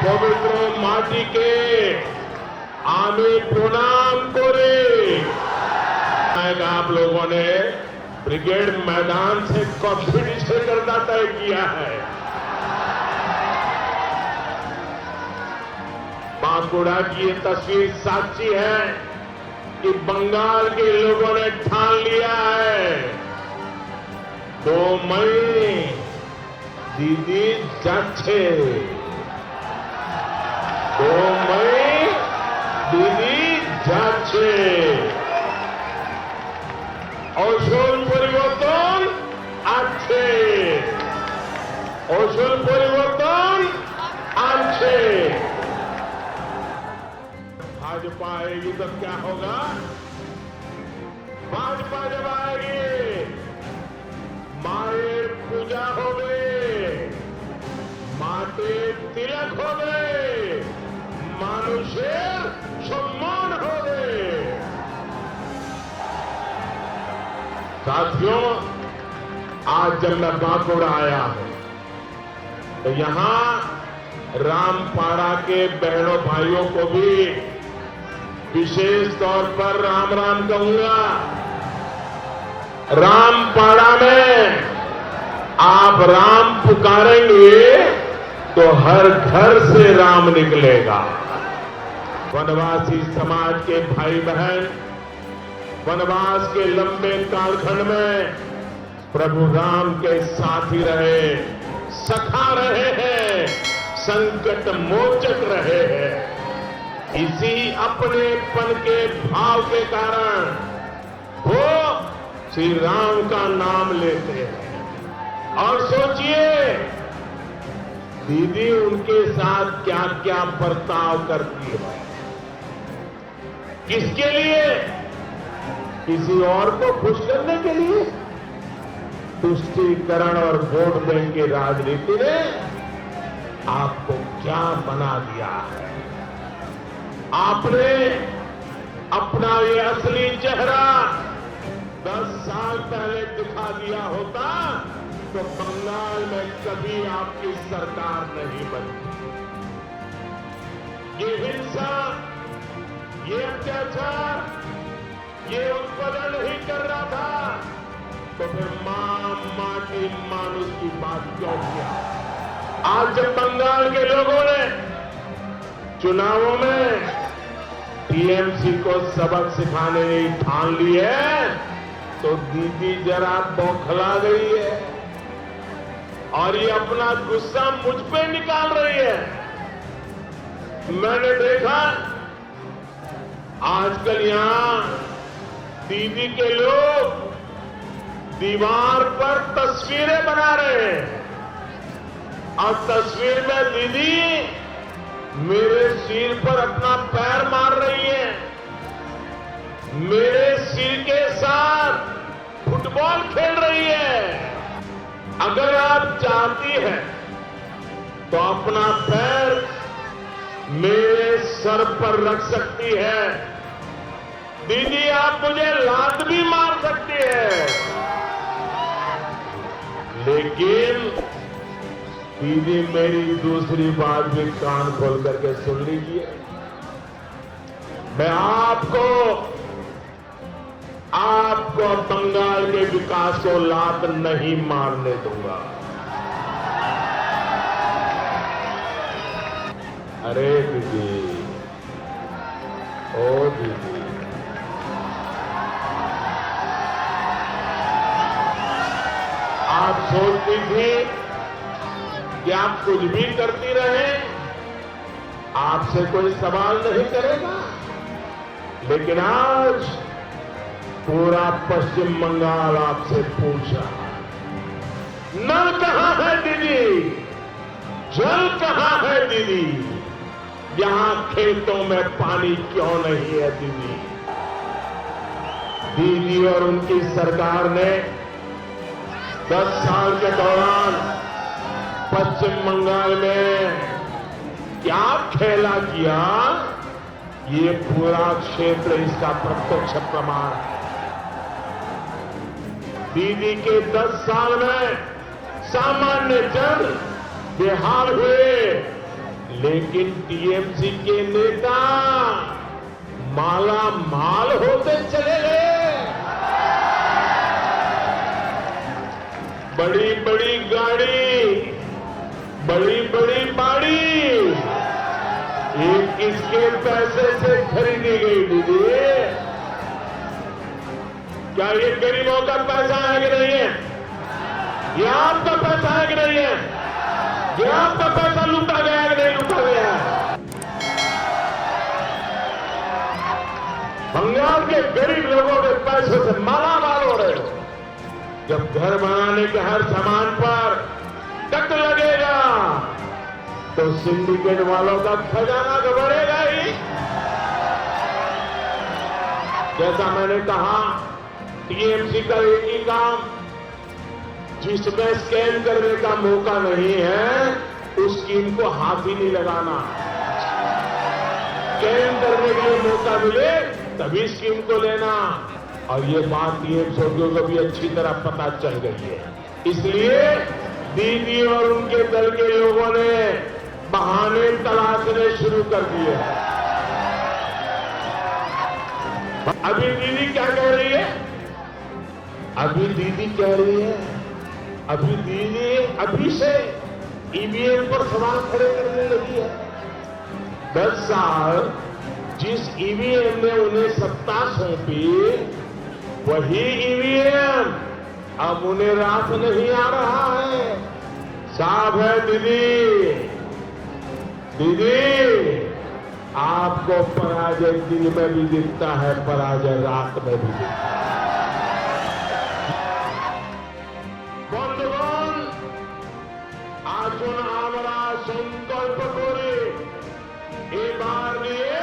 পবিত্র মাটিকে আমি প্রণাম করি। आप लोगों ने ब्रिगेड मैदान से कॉम्पिटिशन करना तय किया है। बांकुड़ा की ये तस्वीर साक्षी है कि बंगाल के लोगों ने ठान लिया है 2 मई दीदी जाच्छे। 2 मई दीदी যাচ্ছে। আসল পরিবর্তন আছে, আসল পরিবর্তন আছে। भाजपा आएगी तो क्या होगा? भाजपा जब आएगी माয়ের पूजा होवे, माटे तिलक होवे, মানুষের सम्मान होवे। साथियों, आज जब मैं बांकुड़ा आया हूं तो यहां रामपाड़ा के बहनों भाइयों को भी विशेष तौर पर राम राम कहूंगा। रामपाड़ा में आप राम पुकारेंगे तो हर घर से राम निकलेगा। वनवासी समाज के भाई बहन वनवास के लंबे कालखंड में प्रभु राम के साथी रहे, सखा रहे हैं, संकट मोचक रहे हैं। इसी अपनेपन के भाव के कारण वो श्री राम का नाम लेते हैं। और सोचिए दीदी उनके साथ क्या क्या बर्ताव करती है। किसके लिए? किसी और को खुश करने के लिए? तुष्टीकरण और वोट बैंक की राजनीति ने आपको क्या बना दिया है? आपने अपना ये असली चेहरा 10 साल पहले दिखा दिया होता तो बंगाल में कभी आपकी सरकार नहीं बनती। ये हिंसा, ये अत्याचार, ये उत्पीड़न नहीं कर रहा था तो फिर माटी मानुष की बात क्यों किया? आज जब बंगाल के लोगों ने चुनावों में टीएमसी को सबक सिखाने की ठान ली है तो दीदी जरा बौखला गई है और ये अपना गुस्सा मुझ पे निकाल रही है। मैंने देखा आजकल यहां दीदी के लोग दीवार पर तस्वीरें बना रहे हैं और तस्वीर में दीदी मेरे सिर पर अपना पैर मार रही है, मेरे सिर के साथ फुटबॉल खेल रही है। अगर आप चाहती हैं तो अपना पैर मेरे सर पर रख सकती है। दीदी आप मुझे लात भी मार सकती है, लेकिन दीदी मेरी दूसरी बात भी कान खोल करके सुन लीजिए। मैं आपको बंगाल के विकास को लात नहीं मारने दूंगा। अरे दीदी, ओ दीदी, आप सोचती थी कि आप कुछ भी करती रहे, आपसे कोई सवाल नहीं करेगा, लेकिन आज पूरा पश्चिम बंगाल आपसे पूछा नल कहां है दीदी, जल कहां है दीदी, यहां खेतों में पानी क्यों नहीं है दीदी। दीदी और उनकी सरकार ने 10 साल के दौरान पश्चिम बंगाल में क्या खेला किया, ये पूरा क्षेत्र इसका प्रत्यक्ष प्रमाण है। दीदी के 10 साल में सामान्य जन बेहाल हुए, लेकिन टीएमसी के नेता माला माल होते चले गए। बड़ी बड़ी गाड़ी, बड़ी बड़ी बाड़ी, ये किसके पैसे से खरीदी गई दीदी? क्या ये गरीबों का पैसा है कि नहीं है? ये आपका पैसा है कि नहीं है? ये आपका पैसा लूटा गया है कि नहीं लूटा गया है? बंगाल के गरीब लोगों के पैसे से माला माल हो रहे हो। जब घर बनाने के हर सामान पर टक लगेगा तो सिंडिकेट वालों का खजाना तो बढ़ेगा ही। जैसा मैंने कहा, टीएमसी का एक ही काम, जिसमें स्कैम करने का मौका नहीं है उस स्कीम को हाथ ही नहीं लगाना। स्कैम करने के लिए मौका मिले तभी स्कीम को लेना। और ये बात टीएमसी को भी अच्छी तरह पता चल गई है। इसलिए दीदी और उनके दल के लोगों ने बहाने तलाशने शुरू कर दिए। अभी दीदी क्या कह रही है? अभी दीदी कह रही है, अभी दीदी अभी से ईवीएम पर सवाल खड़े करने लगी है। 10 साल जिस ईवीएम ने उन्हें सत्ता सौंपी, वही ईवीएम अब उन्हें रास नहीं आ रहा है। साफ है दीदी, दीदी आपको पराजय दिन में भी दिखता है, पराजय रात में भी दिखता है। বন্ধুগণ, আসুন আমরা সংকল্প করে এবার নিয়ে